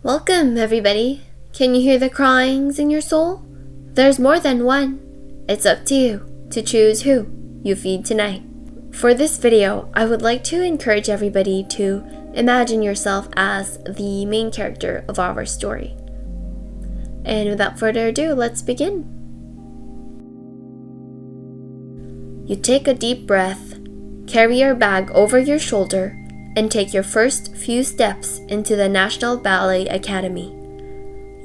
Welcome, everybody. Can you hear the cryings in your soul? There's more than one. It's up to you to choose who you feed tonight. For this video, I would like to encourage everybody to imagine yourself as the main character of our story. And without further ado, let's begin. You take a deep breath, carry your bag over your shoulder, and take your first few steps into the National Ballet Academy.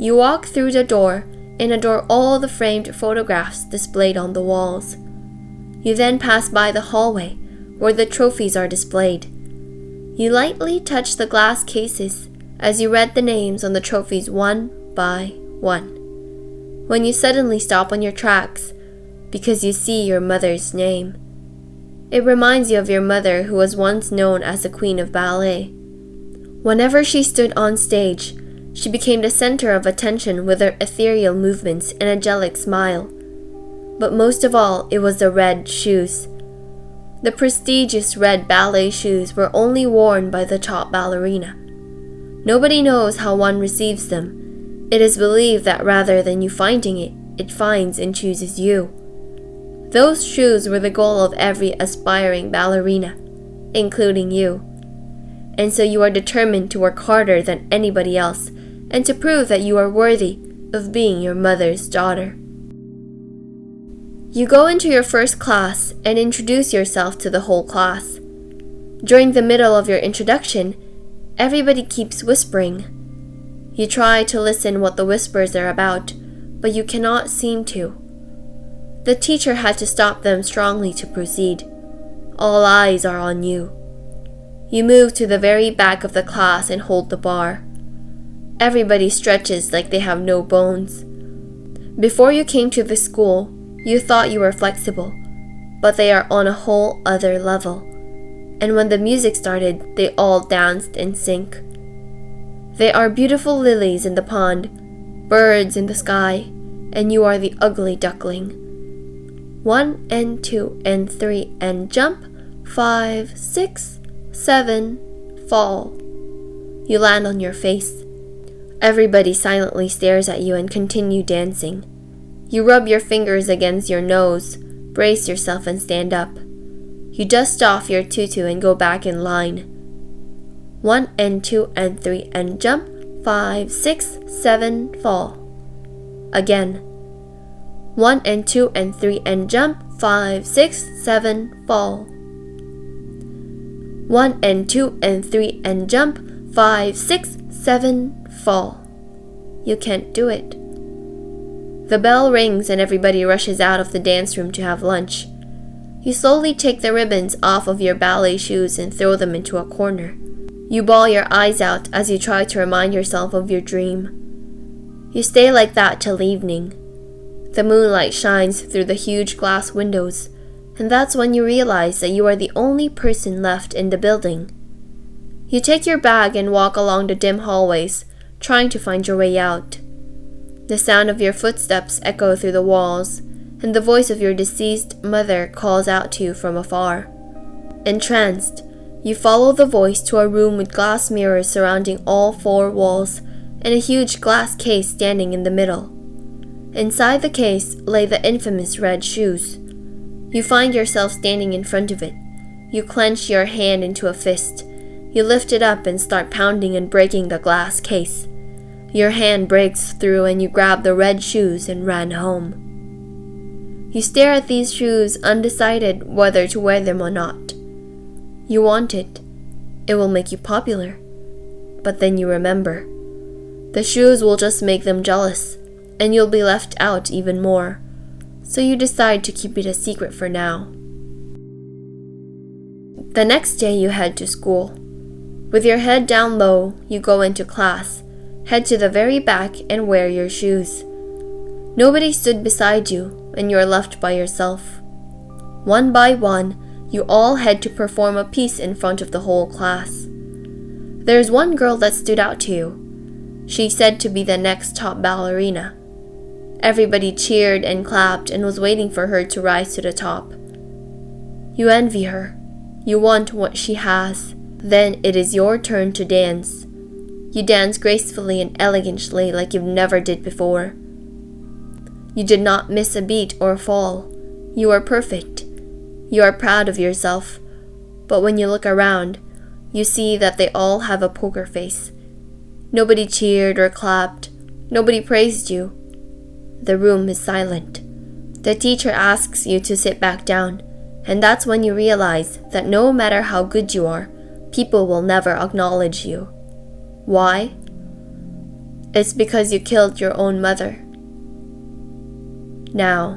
You walk through the door and adore all the framed photographs displayed on the walls. You then pass by the hallway where the trophies are displayed. You lightly touch the glass cases as you read the names on the trophies one by one. When you suddenly stop on your tracks because you see your mother's name. It reminds you of your mother, who was once known as the Queen of Ballet. Whenever she stood on stage, she became the center of attention with her ethereal movements and angelic smile. But most of all, it was the red shoes. The prestigious red ballet shoes were only worn by the top ballerina. Nobody knows how one receives them. It is believed that rather than you finding it, it finds and chooses you. Those shoes were the goal of every aspiring ballerina, including you. And so you are determined to work harder than anybody else and to prove that you are worthy of being your mother's daughter. You go into your first class and introduce yourself to the whole class. During the middle of your introduction, everybody keeps whispering. You try to listen what the whispers are about, but you cannot seem to. The teacher had to stop them strongly to proceed. All eyes are on you. You move to the very back of the class and hold the bar. Everybody stretches like they have no bones. Before you came to this school, you thought you were flexible, but they are on a whole other level. And when the music started, they all danced in sync. They are beautiful lilies in the pond, birds in the sky, and you are the ugly duckling. 1 and 2 and 3 and jump, 5, 6, 7, fall. You land on your face. Everybody silently stares at you and continue dancing. You rub your fingers against your nose, brace yourself and stand up. You dust off your tutu and go back in line. 1 and 2 and 3 and jump, 5, 6, 7, fall. Again. 1 and 2 and 3 and jump, 5, 6, 7, fall. 1 and 2 and 3 and jump, 5, 6, 7, fall. You can't do it. The bell rings and everybody rushes out of the dance room to have lunch. You slowly take the ribbons off of your ballet shoes and throw them into a corner. You bawl your eyes out as you try to remind yourself of your dream. You stay like that till evening. The moonlight shines through the huge glass windows, and that's when you realize that you are the only person left in the building. You take your bag and walk along the dim hallways, trying to find your way out. The sound of your footsteps echo through the walls, and the voice of your deceased mother calls out to you from afar. Entranced, you follow the voice to a room with glass mirrors surrounding all 4 walls, and a huge glass case standing in the middle. Inside the case lay the infamous red shoes. You find yourself standing in front of it. You clench your hand into a fist. You lift it up and start pounding and breaking the glass case. Your hand breaks through and you grab the red shoes and ran home. You stare at these shoes, undecided whether to wear them or not. You want it. It will make you popular. But then you remember. The shoes will just make them jealous, and you'll be left out even more. So you decide to keep it a secret for now. The next day you head to school. With your head down low, you go into class, head to the very back and wear your shoes. Nobody stood beside you, and you are left by yourself. One by one, you all head to perform a piece in front of the whole class. There's one girl that stood out to you. She's said to be the next top ballerina. Everybody cheered and clapped and was waiting for her to rise to the top. You envy her. You want what she has. Then it is your turn to dance. You dance gracefully and elegantly like you've never did before. You did not miss a beat or fall. You are perfect. You are proud of yourself. But when you look around, you see that they all have a poker face. Nobody cheered or clapped. Nobody praised you. The room is silent. The teacher asks you to sit back down, and that's when you realize that no matter how good you are, people will never acknowledge you. Why? It's because you killed your own mother. Now,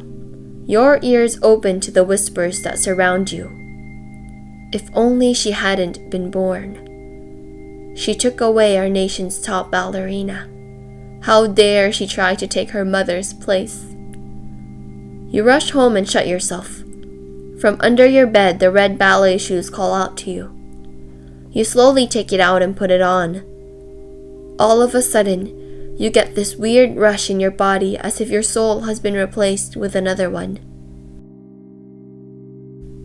your ears open to the whispers that surround you. If only she hadn't been born. She took away our nation's top ballerina. How dare she try to take her mother's place? You rush home and shut yourself. From under your bed, the red ballet shoes call out to you. You slowly take it out and put it on. All of a sudden, you get this weird rush in your body as if your soul has been replaced with another one.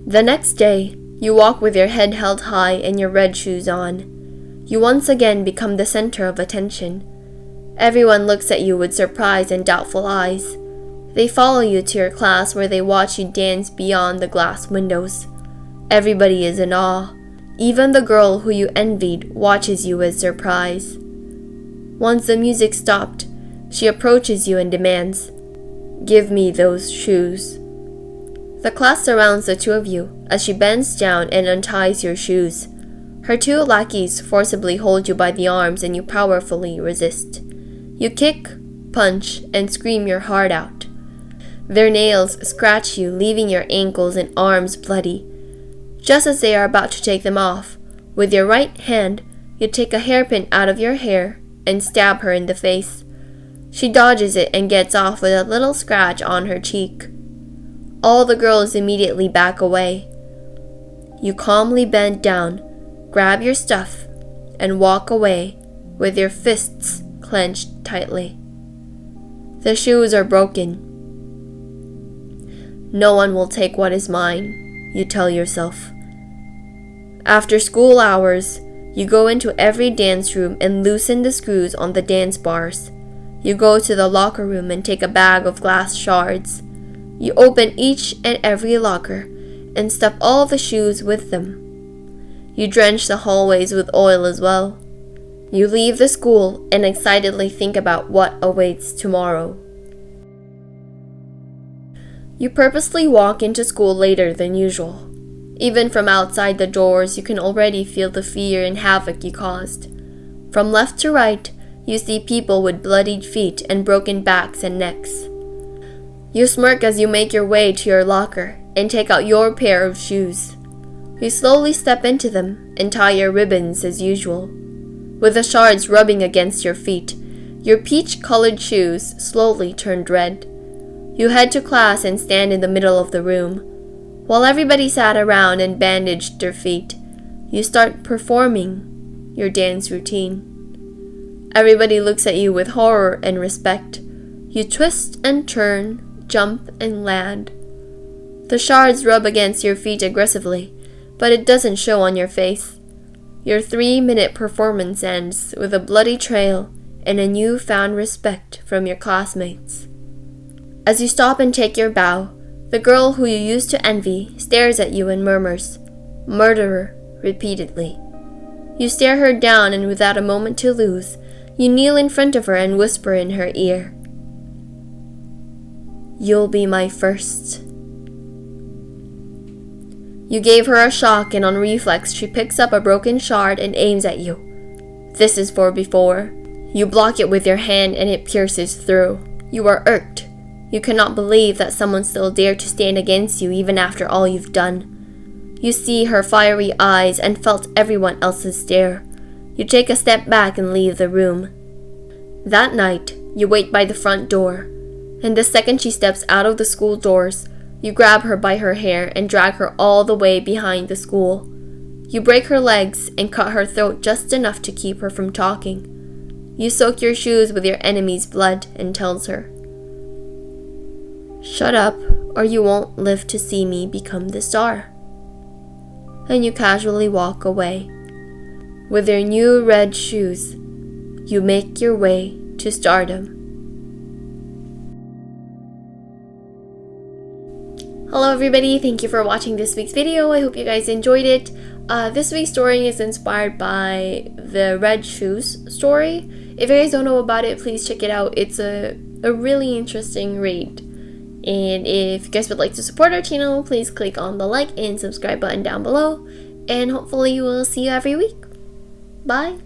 The next day, you walk with your head held high and your red shoes on. You once again become the center of attention. Everyone looks at you with surprise and doubtful eyes. They follow you to your class where they watch you dance beyond the glass windows. Everybody is in awe. Even the girl who you envied watches you with surprise. Once the music stopped, she approaches you and demands, "Give me those shoes." The class surrounds the two of you as she bends down and unties your shoes. Her two lackeys forcibly hold you by the arms and you powerfully resist. You kick, punch, and scream your heart out. Their nails scratch you, leaving your ankles and arms bloody. Just as they are about to take them off, with your right hand, you take a hairpin out of your hair and stab her in the face. She dodges it and gets off with a little scratch on her cheek. All the girls immediately back away. You calmly bend down, grab your stuff, and walk away with your fists clenched tightly. The shoes are broken. No one will take what is mine, you tell yourself. After school hours, you go into every dance room and loosen the screws on the dance bars. You go to the locker room and take a bag of glass shards. You open each and every locker and stuff all the shoes with them. You drench the hallways with oil as well. You leave the school and excitedly think about what awaits tomorrow. You purposely walk into school later than usual. Even from outside the doors, you can already feel the fear and havoc you caused. From left to right, you see people with bloodied feet and broken backs and necks. You smirk as you make your way to your locker and take out your pair of shoes. You slowly step into them and tie your ribbons as usual. With the shards rubbing against your feet, your peach-colored shoes slowly turned red. You head to class and stand in the middle of the room. While everybody sat around and bandaged their feet, you start performing your dance routine. Everybody looks at you with horror and respect. You twist and turn, jump and land. The shards rub against your feet aggressively, but it doesn't show on your face. Your 3-minute performance ends with a bloody trail and a newfound respect from your classmates. As you stop and take your bow, the girl who you used to envy stares at you and murmurs, "Murderer," repeatedly. You stare her down and without a moment to lose, you kneel in front of her and whisper in her ear, "You'll be my first." You gave her a shock and on reflex she picks up a broken shard and aims at you. This is for before. You block it with your hand and it pierces through. You are irked. You cannot believe that someone still dared to stand against you even after all you've done. You see her fiery eyes and felt everyone else's stare. You take a step back and leave the room. That night, you wait by the front door, and the second she steps out of the school doors, you grab her by her hair and drag her all the way behind the school. You break her legs and cut her throat just enough to keep her from talking. You soak your shoes with your enemy's blood and tells her, "Shut up, or you won't live to see me become the star." And you casually walk away. With your new red shoes, you make your way to stardom. Hello everybody, thank you for watching this week's video. I hope you guys enjoyed it. This week's story is inspired by the Red Shoes story. If you guys don't know about it, please check it out. It's a really interesting read. And if you guys would like to support our channel, please click on the like and subscribe button down below. And hopefully we'll see you every week. Bye!